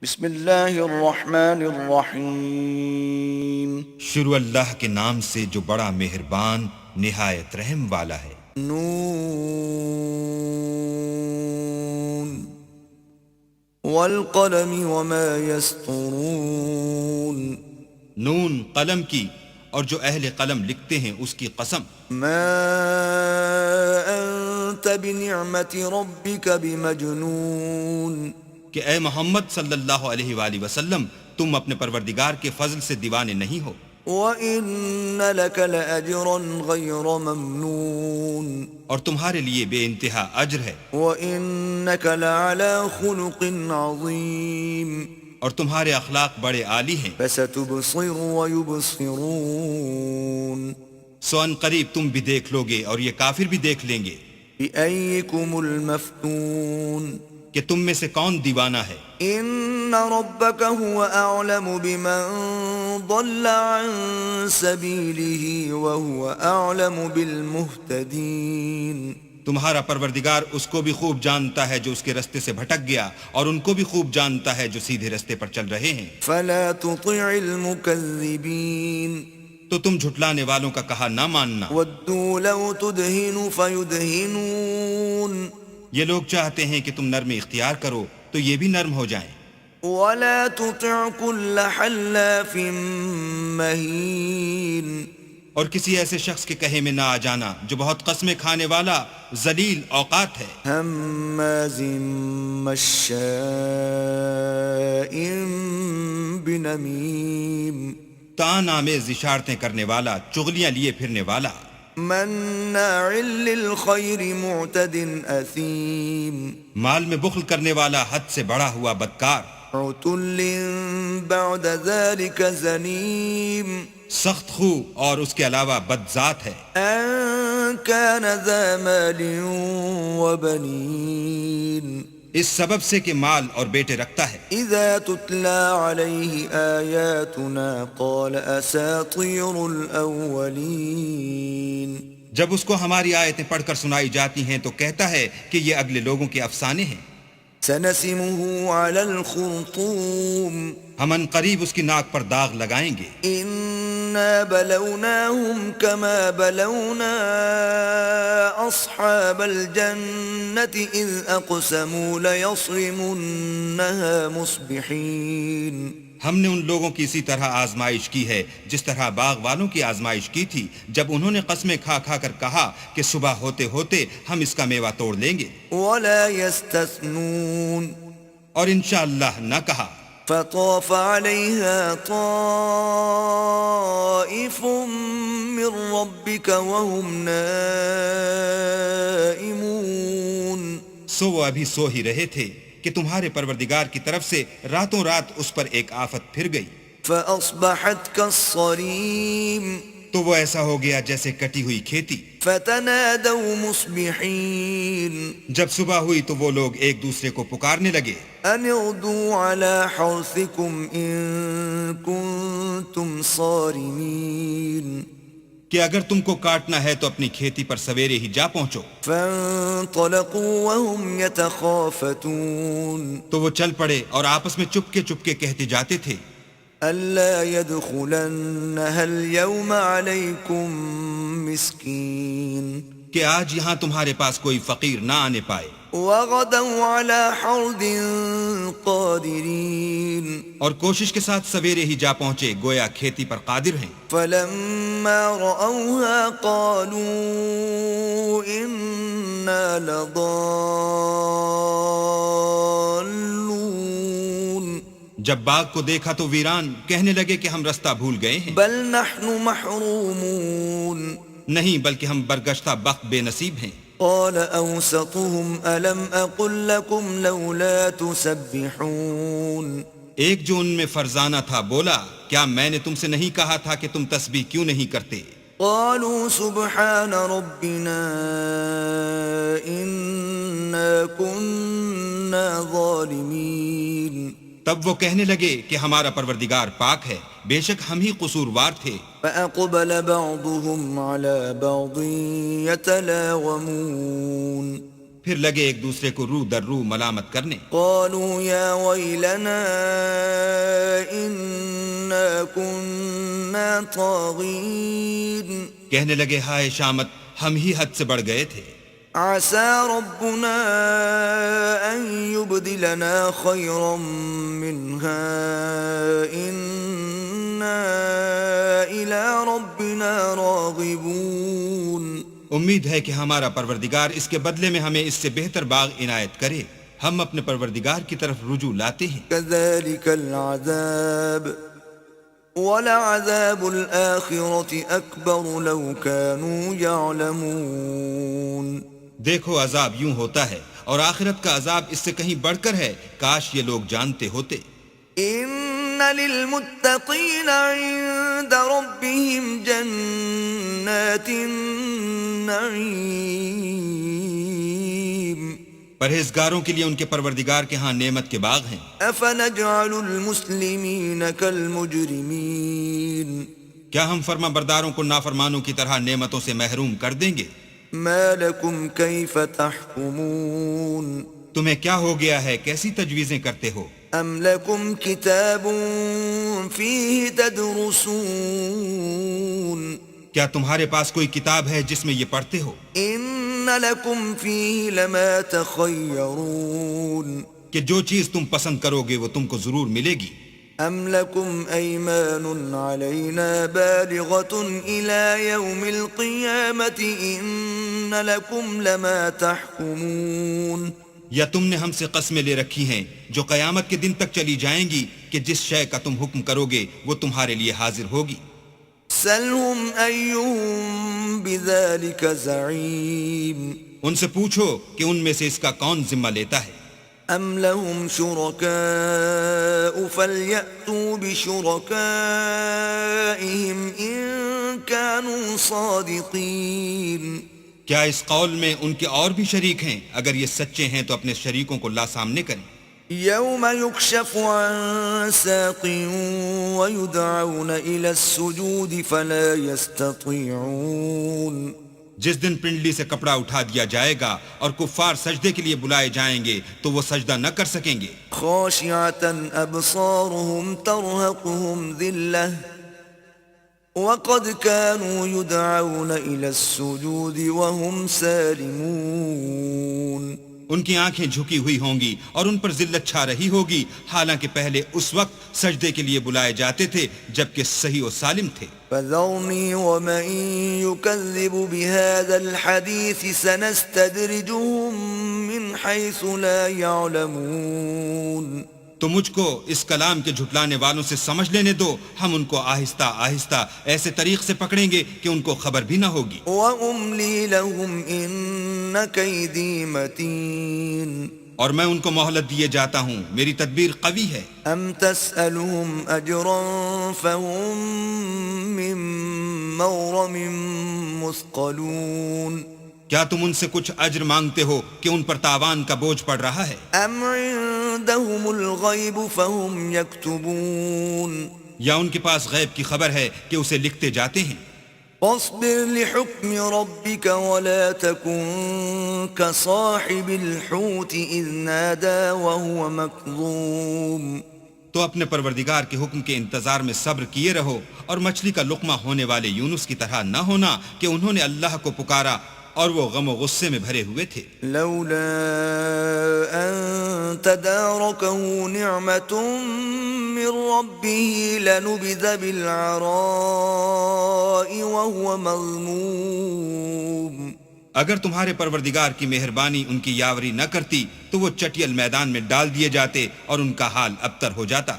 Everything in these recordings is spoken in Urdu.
بسم اللہ الرحمن الرحیم شروع اللہ کے نام سے جو بڑا مہربان نہایت رحم والا ہے۔ نون والقلم وما يسطرون نون قلم کی اور جو اہل قلم لکھتے ہیں اس کی قسم۔ ما انت بنعمت ربك بمجنون کہ اے محمد صلی اللہ علیہ وآلہ وسلم تم اپنے پروردگار کے فضل سے دیوانے نہیں ہو، وَإِنَّ لَكَ لَأَجْرًا غَيْرَ مَمْنُونٍ اور تمہارے لیے بے انتہا اجر ہے، وَإِنَّكَ لَعَلَى خُلُقٍ عَظِيمٍ اور تمہارے اخلاق بڑے عالی ہیں۔ فَسَتُبْصِرُ وَيُبْصِرُونَ سو ان قریب تم بھی دیکھ لو گے اور یہ کافر بھی دیکھ لیں گے بِأَيِّكُمُ الْمَفْتُونَ کہ تم میں سے کون دیوانہ ہے۔ إِنَّ رَبَّكَ هُوَ أَعْلَمُ بِمَنْ ضَلَّ عَنْ سَبِيلِهِ وَهُوَ أَعْلَمُ بِالْمُهْتَدِينَ تمہارا پروردگار اس کو بھی خوب جانتا ہے جو اس کے رستے سے بھٹک گیا، اور ان کو بھی خوب جانتا ہے جو سیدھے رستے پر چل رہے ہیں۔ فَلَا تُطِعِ الْمُكَذِّبِينَ تو تم جھٹلانے والوں کا کہا نہ ماننا۔ وَدُّوا لَوْ تُدْهِنُ فَيُدْهِنُونَ یہ لوگ چاہتے ہیں کہ تم نرمی اختیار کرو تو یہ بھی نرم ہو جائیں۔ وَلَا تُطِعْ كُلَّ حَلَّافٍ مَّهِينٍ اور کسی ایسے شخص کے کہے میں نہ آ جانا جو بہت قسمیں کھانے والا ذلیل اوقات ہے، ہَمَّازٍ مَّشَّاءٍ بِنَمِيمٍ تان آمیز اشارتیں کرنے والا، چغلیاں لیے پھرنے والا، مَّنَّاعٍ لِّلْخَيْرِ مُعْتَدٍ أَثِيمٍ مال میں بخل کرنے والا، حد سے بڑا ہوا بدکار، عُتُلٍّ بَعْدَ ذَلِكَ زَنِيمٍ سخت خو اور اس کے علاوہ بد ذات ہے، أَن كَانَ ذَا مَالٍ وَبَنِينَ اس سبب سے کہ مال اور بیٹے رکھتا ہے۔ إِذَا تُتْلَى عَلَيْهِ آيَاتُنَا قَالَ أَسَاطِيرُ الْأَوَّلِينَ جب اس کو ہماری آیتیں پڑھ کر سنائی جاتی ہیں تو کہتا ہے کہ یہ اگلے لوگوں کے افسانے ہیں۔ سَنَسِمُهُ عَلَى الْخُرْطُومِ ہم ان قریب اس کی ناک پر داغ لگائیں گے۔ إِنَّا بَلَوْنَاهُمْ كَمَا بَلَوْنَا أَصْحَابَ الْجَنَّةِ إِذْ أَقْسَمُوا لَيَصْرِمُنَّهَا مُصْبِحِينَ ہم نے ان لوگوں کی اسی طرح آزمائش کی ہے جس طرح باغ والوں کی آزمائش کی تھی جب انہوں نے قسمیں کھا کھا کر کہا کہ صبح ہوتے ہوتے ہم اس کا میوہ توڑ لیں گے، وَلَا يَسْتَثْنُونَ اور انشاءاللہ نہ کہا۔ فَطَافَ عَلَيْهَا طَائِفٌ مِّن رَّبِّكَ وَهُمْ نَائِمُونَ سو وہ ابھی سو ہی رہے تھے کہ تمہارے پروردگار کی طرف سے راتوں رات اس پر ایک آفت پھر گئی، فَأَصْبَحَتْ كَالصَّرِيمِ تو وہ ایسا ہو گیا جیسے کٹی ہوئی کھیتی۔ فَتَنَادَوْا مُصْبِحِينَ جب صبح ہوئی تو وہ لوگ ایک دوسرے کو پکارنے لگے، أَنِ اغْدُوا عَلَى حَرْثِكُمْ إِن كُنتُمْ صَارِمِينَ کہ اگر تم کو کاٹنا ہے تو اپنی کھیتی پر سویرے ہی جا پہنچو۔ فَانطَلَقُوا وَهُمْ يَتَخَافَتُونَ تو وہ چل پڑے اور آپس میں چپکے چپکے کہتے جاتے تھے، أَلَّا يَدْخُلَنَّهَا الْيَوْمَ عَلَيْكُمْ مِسْكِينٌ کہ آج یہاں تمہارے پاس کوئی فقیر نہ آنے پائے، وَغَدَوْا عَلَى حَرْدٍ قَادِرِينَ اور کوشش کے ساتھ سویرے ہی جا پہنچے گویا کھیتی پر قادر ہیں۔ فَلَمَّا رَأَوْهَا قَالُوا إِنَّا لَضَالُّونَ جب باغ کو دیکھا تو ویران کہنے لگے کہ ہم رستہ بھول گئے ہیں، بَلْ نَحْنُ مَحْرُومُونَ نہیں بلکہ ہم برگشتہ بخت بے نصیب ہیں۔ قال أوسطهم ألم أقل لكم لولا تسبحون ایک جو ان میں فرزانہ تھا بولا، کیا میں نے تم سے نہیں کہا تھا کہ تم تسبیح کیوں نہیں کرتے؟ قالوا سبحان ربنا إنا كنا ظالمين تب وہ کہنے لگے کہ ہمارا پروردگار پاک ہے، بے شک ہم ہی قصوروار تھے۔ فأقبل بعضهم على بعض يتلاومون پھر لگے ایک دوسرے کو رو در رو ملامت کرنے. قالوا يا ويلنا إنا كنا طاغين کہنے لگے ہائے شامت، ہم ہی حد سے بڑھ گئے تھے. عسى ربنا أن يبدلنا خيرا منها إنا إلى ربنا راغبون. امید ہے کہ ہمارا پروردگار اس کے بدلے میں ہمیں اس سے بہتر باغ عنایت کرے. ہم اپنے پروردگار کی طرف رجوع لاتے ہیں. كذلك العذاب ولعذاب الآخرة أكبر لو كانوا يعلمون. دیکھو عذاب یوں ہوتا ہے اور آخرت کا عذاب اس سے کہیں بڑھ کر ہے، کاش یہ لوگ جانتے ہوتے. إن للمتقين عند ربهم جنات النعيم. پرہیزگاروں کے لیے ان کے پروردگار کے ہاں نعمت کے باغ ہیں. أفنجعل المسلمين كالمجرمين. کیا ہم فرما برداروں کو نافرمانوں کی طرح نعمتوں سے محروم کر دیں گے؟ ما لكم كيف تحكمون. تمہیں کیا ہو گیا ہے، کیسی تجویزیں کرتے ہو؟ أم لكم كتاب فيه تدرسون. کیا تمہارے پاس کوئی کتاب ہے جس میں یہ پڑھتے ہو؟ إن لكم فيه لما تخيرون. کہ جو چیز تم پسند کرو گے وہ تم کو ضرور ملے گی. أم لكم أيمان علينا بالغة إلى يوم القيامة إن لكم لما تحكمون. یا تم نے ہم سے قسمیں لے رکھی ہیں جو قیامت کے دن تک چلی جائیں گی کہ جس شے کا تم حکم کرو گے وہ تمہارے لیے حاضر ہوگی. سلهم أيهم بذلك زعيم. ان سے پوچھو کہ ان میں سے اس کا کون ذمہ لیتا ہے. أم لهم شركاء فليأتوا بشركائهم إن كانوا صادقين. کیا اس قول میں ان کے اور بھی شریک ہیں؟ اگر یہ سچے ہیں تو اپنے شریکوں کو لا سامنے کریں. يوم يكشف عن ساق ويدعون إلى السجود فلا يستطيعون. جس دن پنڈلی سے کپڑا اٹھا دیا جائے گا اور کفار سجدے کے لیے بلائے جائیں گے تو وہ سجدہ نہ کر سکیں گے. خاشعة أبصارهم ترهقهم ذلة وقد كانوا يدعون إلى السجود وهم سالمون. ان کی آنکھیں جھکی ہوئی ہوں گی اور ان پر ذلت چھا رہی ہوگی، حالانکہ پہلے اس وقت سجدے کے لیے بلائے جاتے تھے جبکہ صحیح و سالم تھے. فذرني ومن يكذب بهذا الحديث سنستدرجهم من حيث لا يعلمون. تو مجھ کو اس کلام کے جھٹلانے والوں سے سمجھ لینے دو، ہم ان کو آہستہ آہستہ ایسے طریق سے پکڑیں گے کہ ان کو خبر بھی نہ ہوگی. وَأُمْلِي لَهُمْ إِنَّ كَيْدِي مَتِينٌ. اور میں ان کو مہلت دیے جاتا ہوں، میری تدبیر قوی ہے. أَمْ تَسْأَلُهُمْ أَجْرًا فَهُمْ مِنْ مَغْرَمٍ مُثْقَلُونَ. کیا تم ان سے کچھ اجر مانگتے ہو کہ ان پر تاوان کا بوجھ پڑ رہا ہے؟ أَمْ عِنْدَهُمُ الْغَيْبُ فَهُمْ يَكْتُبُونَ. یا ان کے پاس غیب کی خبر ہے کہ اسے لکھتے جاتے ہیں. فاصبر لحكم ربك ولا تكن كصاحب الحوت إذ نادى وهو مكظوم. تو اپنے پروردگار کے حکم کے انتظار میں صبر کیے رہو اور مچھلی کا لقمہ ہونے والے یونس کی طرح نہ ہونا کہ انہوں نے اللہ کو پکارا اور وہ غم و غصے میں بھرے ہوئے تھے. لولا أن تداركه نعمة من ربه لنبذ بالعراء وهو مذموم. اگر تمہارے پروردگار کی مہربانی ان کی یاوری نہ کرتی تو وہ چٹیل میدان میں ڈال دیے جاتے اور ان کا حال ابتر ہو جاتا.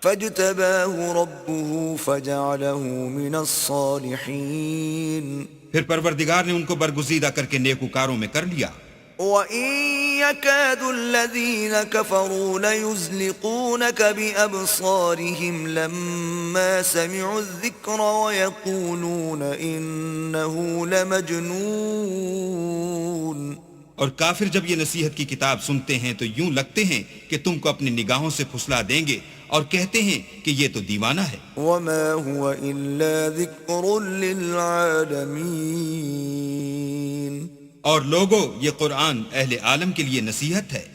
فاجتباه ربه فجعله من الصالحين. پھر پروردگار نے ان کو برگزیدہ کر کے نیکوکاروں میں کر لیا. وَإِن يَكَادُ الَّذِينَ كَفَرُوا لَيُزْلِقُونَكَ بِأَبْصَارِهِمْ لَمَّا سَمِعُوا الذِّكْرَ وَيَقُولُونَ إِنَّهُ لَمَجْنُونَ. اور کافر جب یہ نصیحت کی کتاب سنتے ہیں تو یوں لگتے ہیں کہ تم کو اپنی نگاہوں سے پھسلا دیں گے اور کہتے ہیں کہ یہ تو دیوانہ ہے. وَمَا هُوَ إِلَّا ذِكْرٌ لِّلْعَالَمِينَ. اور لوگو یہ قرآن اہل عالم کے لیے نصیحت ہے۔